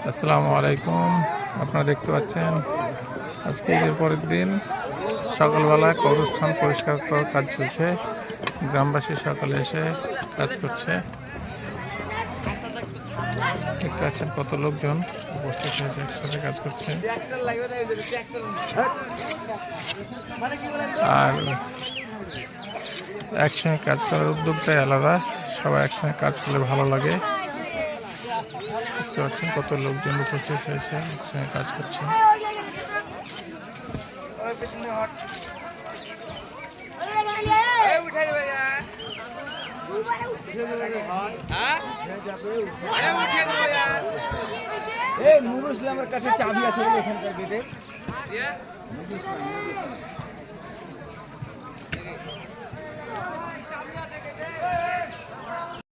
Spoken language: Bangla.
আসসালামু আলাইকুম। আপনারা দেখতে পাচ্ছেন আজকে ঈদের পরের দিন সকালবেলা কবরস্থান পরিষ্কার করার কাজ চলছে। গ্রামবাসী সকালে এসে কাজ করছে। দেখতে পাচ্ছেন কত লোকজন উপস্থিত হয়েছে, একসাথে কাজ করছে। আর একসঙ্গে কাজ করার উদ্যোগটাই আলাদা, সবাই একসঙ্গে কাজ করলে ভালো লাগে। দেখতে পাচ্ছেন কত লোকজন উপস্থিত হয়েছে, একসঙ্গে কাজ করছে। নুরুল ইসলামের কাছে চাবি আছে এখানকার গেটে।